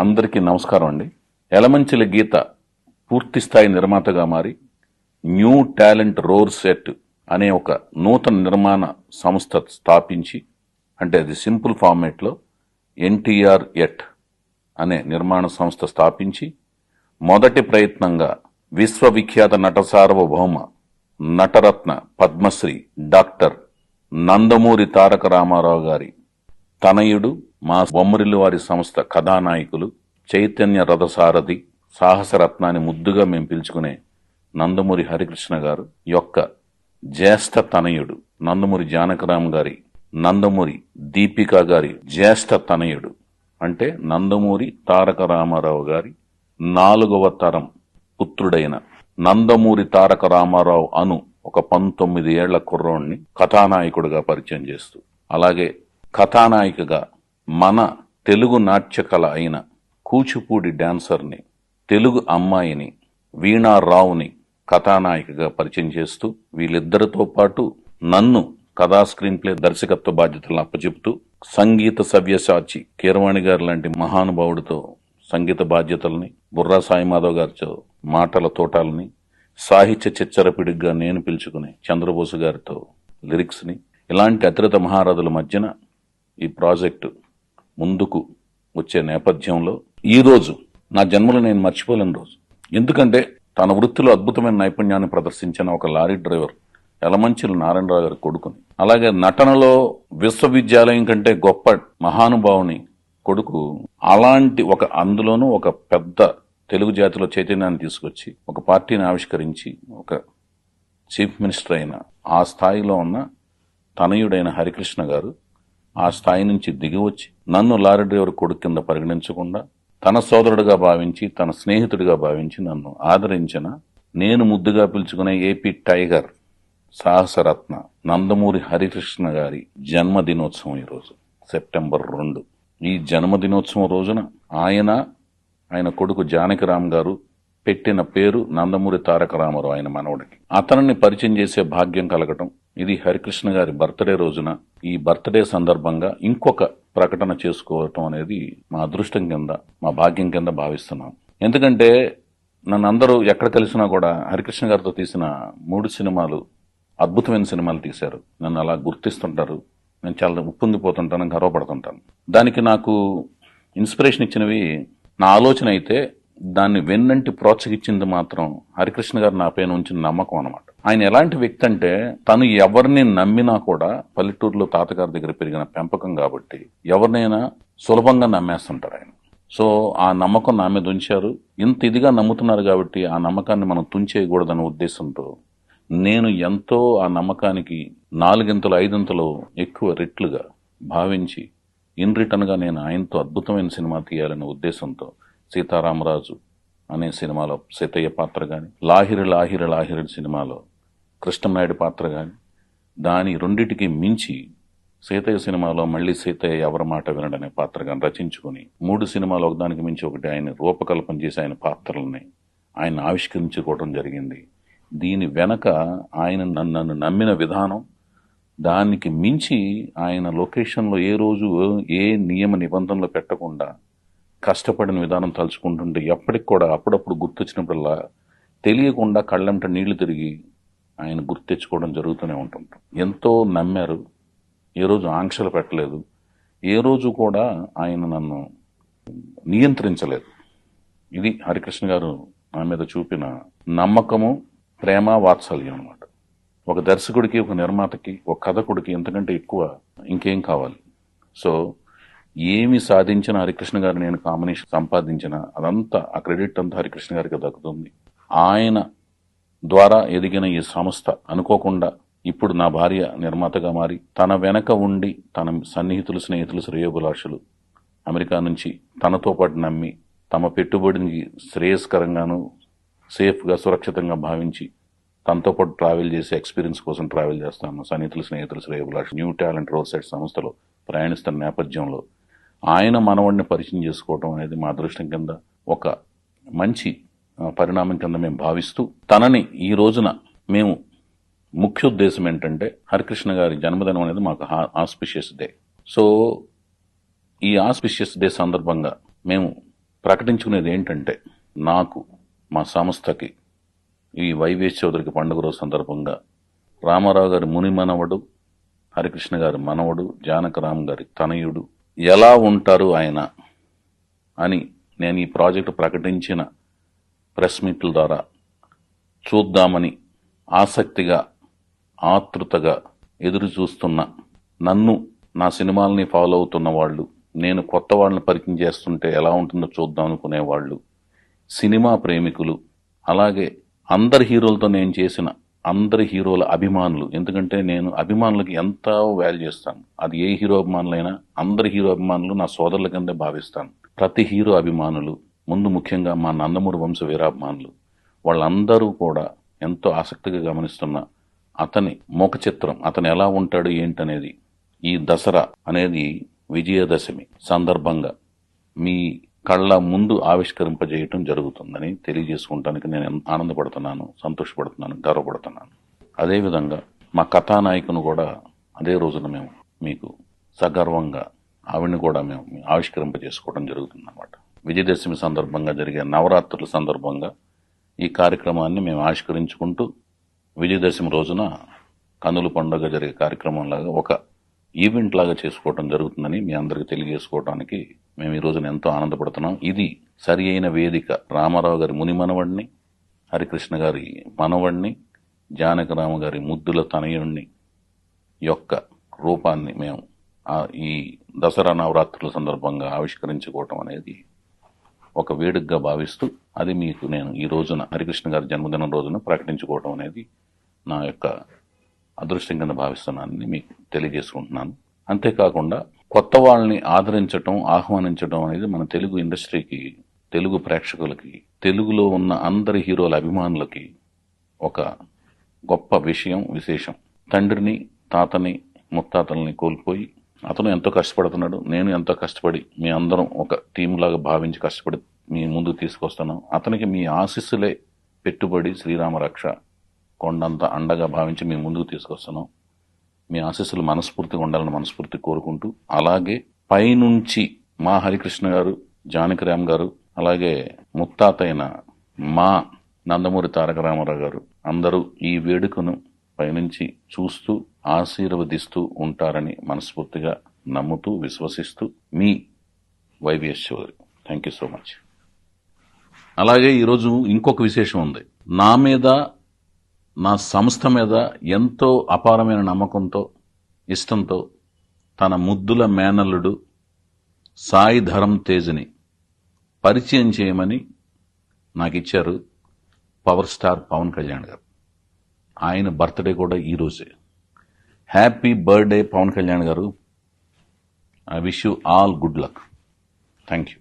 అందరికీ నమస్కారం అండి. ఎలమంచిలి గీత పూర్తి స్థాయి నిర్మాతగా మారి న్యూ టాలెంట్ రోర్ సెట్ అనే ఒక నూతన నిర్మాణ సంస్థ స్థాపించి, అంటే అది సింపుల్ ఫార్మేట్లో ఎన్టీఆర్ ఎట్ అనే నిర్మాణ సంస్థ స్థాపించి మొదటి ప్రయత్నంగా విశ్వవిఖ్యాత నట సార్వభౌమ నటరత్న పద్మశ్రీ డాక్టర్ నందమూరి తారక రామారావు గారి తనయుడు, మా బొమ్మరిల్లు వారి సంస్థ కథానాయకులు, చైతన్య రథసారథి, సాహసరత్నాన్ని ముద్దుగా మేము పిలుచుకునే నందమూరి హరికృష్ణ గారు యొక్క జ్యేష్ఠ తనయుడు, నందమూరి జానకరామ్ గారి, నందమూరి దీపిక గారి జ్యేష్ఠ తనయుడు, అంటే నందమూరి తారక రామారావు గారి 4వ తరం పుత్రుడైన నందమూరి తారక రామారావు అను ఒక 19 ఏళ్ల కుర్రోణ్ణి కథానాయకుడిగా పరిచయం చేస్తూ, అలాగే కథానాయికగా మన తెలుగు నాట్యకళ అయిన కూచిపూడి డాన్సర్ని, తెలుగు అమ్మాయిని వీణారావుని కథానాయికగా పరిచయం చేస్తూ, వీళ్ళిద్దరితో పాటు నన్ను కథా స్క్రీన్ ప్లే దర్శకత్వ బాధ్యతలను అప్పచెబుతూ, సంగీత సవ్యసాచి కీరవాణి గారు లాంటి మహానుభావుడితో సంగీత బాధ్యతల్ని, బుర్రా సాయిమాధవ్ గారితో మాటల తోటాలని, సాహిత్య చిచ్చరపిడిగా నేను పిలుచుకునే చంద్రబోసు గారితో లిరిక్స్ని, ఇలాంటి అతిరథ మహారథుల మధ్యన ఈ ప్రాజెక్టు ముందుకు వచ్చే నేపథ్యంలో ఈరోజు నా జన్మలో నేను మర్చిపోలేని రోజు. ఎందుకంటే తన వృత్తిలో అద్భుతమైన నైపుణ్యాన్ని ప్రదర్శించిన ఒక లారీ డ్రైవర్ ఎలమంచిలి నారాయణరావు గారి కొడుకుని, అలాగే నటనలో విశ్వవిద్యాలయం కంటే గొప్ప మహానుభావుని కొడుకు, అలాంటి అందులోనూ ఒక పెద్ద తెలుగు జాతిలో చైతన్యాన్ని తీసుకొచ్చి ఒక పార్టీని ఆవిష్కరించి ఒక చీఫ్ మినిస్టర్ అయిన ఆ స్థాయిలో ఉన్న తనయుడైన హరికృష్ణ గారు ఆ స్థాయి నుంచి దిగివచ్చి నన్ను లారీ డ్రైవర్ కొడుకు కింద పరిగణించకుండా తన సోదరుడిగా భావించి, తన స్నేహితుడిగా భావించి నన్ను ఆదరించిన, నేను ముద్దుగా పిలుచుకునే ఏపీ టైగర్ సాహసరత్న నందమూరి హరికృష్ణ గారి జన్మదినోత్సవం ఈరోజు సెప్టెంబర్ 2. ఈ జన్మదినోత్సవం రోజున ఆయన కొడుకు జానకిరామ్ గారు పెట్టిన పేరు నందమూరి తారక రామారావు, ఆయన మనవడికి. అతనిని పరిచయం చేసే భాగ్యం కలగటం, ఇది హరికృష్ణ గారి బర్త్డే రోజున, ఈ బర్త్డే సందర్భంగా ఇంకొక ప్రకటన చేసుకోవటం అనేది మా అదృష్టం కింద, మా భాగ్యం కింద భావిస్తున్నాం. ఎందుకంటే నన్ను అందరూ ఎక్కడ కలిసినా కూడా హరికృష్ణ గారితో తీసిన 3 సినిమాలు అద్భుతమైన సినిమాలు తీశారు. నన్ను అలా గుర్తిస్తుంటారు. నేను చాలా ఉప్పొంగిపోతుంటాను, గర్వపడుతుంటాను. దానికి నాకు ఇన్స్పిరేషన్ ఇచ్చినవి నా ఆలోచన అయితే, దాన్ని వెన్నంటి ప్రోత్సహించింది మాత్రం హరికృష్ణ గారు నా పైన ఉంచిన నమ్మకం అనమాట. ఆయన ఎలాంటి వ్యక్తి అంటే, తను ఎవరిని నమ్మినా కూడా, పల్లెటూరులో తాతగారి దగ్గర పెరిగిన పెంపకం కాబట్టి ఎవరినైనా సులభంగా నమ్మేస్తుంటారు ఆయన. సో ఆ నమ్మకం నా మీద ఉంచారు. ఇంత ఇదిగా నమ్ముతున్నారు కాబట్టి ఆ నమ్మకాన్ని మనం తుంచేయకూడదన్న ఉద్దేశంతో నేను ఎంతో ఆ నమ్మకానికి 4 5 ఎక్కువ రెట్లుగా భావించి, ఇన్ రిటర్న్ గా నేను ఆయనతో అద్భుతమైన సినిమా తీయాలనే ఉద్దేశంతో సీతారామరాజు అనే సినిమాలో సీతయ్య పాత్ర గాని, లాహిరి లాహిరి లాహిరి సినిమాలో కృష్ణనాయుడు పాత్ర గాని, దాని రెండిటికి మించి సీతయ్య సినిమాలో మళ్లీ సీతయ్య ఎవరి మాట వినడనే పాత్ర గాని రచించుకుని, 3 సినిమాలు ఒకదానికి మించి ఒకటి ఆయన రూపకల్పన చేసి ఆయన పాత్రల్ని ఆయన ఆవిష్కరించుకోవడం జరిగింది. దీని వెనక ఆయన నన్ను నమ్మిన విధానం, దానికి మించి ఆయన లొకేషన్లో ఏ రోజు ఏ నియమ నిబంధనలు పెట్టకుండా కష్టపడిన విధానం తలుచుకుంటుంటే ఎప్పటికి కూడా అప్పుడప్పుడు గుర్తొచ్చినప్పుడల్లా తెలియకుండా కళ్ళంట నీళ్లు తిరిగి ఆయన గుర్తు తెచ్చుకోవడం జరుగుతూనే ఉంటుంటాం. ఎంతో నమ్మారు, ఏ రోజు ఆంక్షలు పెట్టలేదు, ఏ రోజు కూడా ఆయన నన్ను నియంత్రించలేదు. ఇది హరికృష్ణ గారు నా మీద చూపిన నమ్మకము, ప్రేమ, వాత్సల్యం అనమాట. ఒక దర్శకుడికి, ఒక నిర్మాతకి, ఒక కథకుడికి ఇంతకంటే ఎక్కువ ఇంకేం కావాలి? సో ఏమి సాధించిన హరికృష్ణ గారు, నేను కాంబినేషన్ సంపాదించిన అదంతా, ఆ క్రెడిట్ అంతా హరికృష్ణ గారికి దక్కుతుంది. ఆయన ద్వారా ఎదిగిన ఈ సంస్థ అనుకోకుండా ఇప్పుడు నా భార్య నిర్మాతగా మారి, తన వెనక ఉండి తన సన్నిహితులు, స్నేహితులు, శ్రేయోభిలాషులు అమెరికా నుంచి తనతో పాటు నమ్మి, తమ పెట్టుబడికి శ్రేయస్కరంగాను సేఫ్గా సురక్షితంగా భావించి తనతో పాటు ట్రావెల్ చేసి ఎక్స్పీరియన్స్ కోసం ట్రావెల్ చేస్తాను సన్నిహితులు, స్నేహితులు, శ్రేయోభిలాష్ న్యూ టాలెంట్ రోడ్ సెట్ సంస్థలో ప్రయాణిస్తున్న నేపథ్యంలో ఆయన మనవడిని పరిచయం చేసుకోవడం అనేది మా అదృష్టం కింద, ఒక మంచి పరిణామం కింద మేము భావిస్తూ, తనని ఈ రోజున మేము ముఖ్యోద్దేశం ఏంటంటే, హరికృష్ణ గారి జన్మదినం అనేది మాకు ఆస్పిషియస్ డే. సో ఈ ఆస్పిషియస్ డే సందర్భంగా మేము ప్రకటించుకునేది ఏంటంటే, నాకు మా సంస్థకి ఈ వైవిఎస్ చౌదరికి పండుగ రోజు సందర్భంగా రామారావు గారి ముని మనవడు, హరికృష్ణ గారి మనవడు, జానకరామ్ గారి తనయుడు ఎలా ఉంటారు ఆయన అని నేను ఈ ప్రాజెక్టు ప్రకటించిన ప్రెస్ మీట్ల ద్వారా చూద్దామని ఆసక్తిగా, ఆతృతగా ఎదురు చూస్తున్న నన్ను, నా సినిమాల్ని ఫాలో అవుతున్న వాళ్ళు, నేను కొత్త వాళ్ళని పరిచయం చేస్తుంటే ఎలా ఉంటుందో చూద్దాం అనుకునేవాళ్ళు, సినిమా ప్రేమికులు, అలాగే అందరి హీరోలతో నేను చేసిన అందరి హీరోల అభిమానులు, ఎందుకంటే నేను అభిమానులకి ఎంతో వాల్యూ చేస్తాను. అది ఏ హీరో అభిమానులైనా అందరి హీరో అభిమానులు నా సోదరుల కిందే భావిస్తాను. ప్రతి హీరో అభిమానులు, ముందు ముఖ్యంగా మా నందమూరి వంశ వీరాభిమానులు, వాళ్ళందరూ కూడా ఎంతో ఆసక్తిగా గమనిస్తున్న అతని ముఖ చిత్రం, అతను ఎలా ఉంటాడు ఏంటనేది ఈ దసరా అనేది విజయదశమి సందర్భంగా మీ కళ్ళ ముందు ఆవిష్కరింపజేయటం జరుగుతుందని తెలియజేసుకుంటానికి నేను ఆనందపడుతున్నాను, సంతోషపడుతున్నాను, గర్వపడుతున్నాను. అదేవిధంగా మా కథానాయకును కూడా అదే రోజున మేము మీకు సగర్వంగా ఆవిడని కూడా మేము ఆవిష్కరింపజేసుకోవడం జరుగుతుందన్నమాట. విజయదశమి సందర్భంగా జరిగే నవరాత్రుల సందర్భంగా ఈ కార్యక్రమాన్ని మేము ఆవిష్కరించుకుంటూ విజయదశమి రోజున కన్నుల పండుగ జరిగే కార్యక్రమంలాగా ఒక ఈవెంట్ లాగా చేసుకోవడం జరుగుతుందని మీ అందరికీ తెలియజేసుకోవడానికి మేము ఈ రోజున ఎంతో ఆనందపడుతున్నాం. ఇది సరి అయిన వేదిక. రామారావు గారి ముని మనవడిని, హరికృష్ణ గారి మనవడిని, జానకరామ గారి ముద్దుల తనయుణ్ణి యొక్క రూపాన్ని మేము ఈ దసరా నవరాత్రుల సందర్భంగా ఆవిష్కరించుకోవటం అనేది ఒక వేడుకగా భావిస్తూ, అది మీకు నేను ఈ రోజున హరికృష్ణ గారి జన్మదినం రోజున ప్రకటించుకోవటం అనేది నా యొక్క అదృష్టం కింద భావిస్తున్నానని మీకు తెలియజేసుకుంటున్నాను. అంతేకాకుండా కొత్త వాళ్ళని ఆదరించడం, ఆహ్వానించడం అనేది మన తెలుగు ఇండస్ట్రీకి, తెలుగు ప్రేక్షకులకి, తెలుగులో ఉన్న అందరి హీరోల అభిమానులకి ఒక గొప్ప విశేషం. తండ్రిని, తాతని, ముత్తాతల్ని కోల్పోయి అతను ఎంతో కష్టపడుతున్నాడు, నేను ఎంతో కష్టపడి మీ అందరం ఒక టీం లాగా భావించి కష్టపడి మీ ముందుకు తీసుకొస్తున్నాం. అతనికి మీ ఆశీస్సులే పెట్టుబడి, శ్రీరామ రక్ష కొండంత అండగా భావించి మీ ముందుకు తీసుకొస్తున్నాం. మీ ఆశీస్సులు మనస్ఫూర్తిగా ఉండాలని మనస్ఫూర్తి కోరుకుంటూ, అలాగే పైనుంచి మా హరికృష్ణ గారు, జానకిరామ్ గారు, అలాగే ముత్తాతైన మా నందమూరి తారక రామారావు గారు అందరూ ఈ వేడుకను పైనుంచి చూస్తూ ఆశీర్వదిస్తూ ఉంటారని మనస్ఫూర్తిగా నమ్ముతూ, విశ్వసిస్తూ మీ YVS Chowdary. Thank you so much. అలాగే ఈరోజు ఇంకొక విశేషం ఉంది. నా మీద, నా సంస్థ మీద ఎంతో అపారమైన నమ్మకంతో, ఇష్టంతో తన ముద్దుల మేనల్లుడు సాయి ధరమ్ తేజ్ని పరిచయం చేయమని నాకు ఇచ్చారు పవర్ స్టార్ పవన్ కళ్యాణ్ గారు. ఆయన బర్త్డే కూడా ఈరోజే. హ్యాపీ బర్త్డే పవన్ కళ్యాణ్ గారు. I wish you all good luck. Thank you.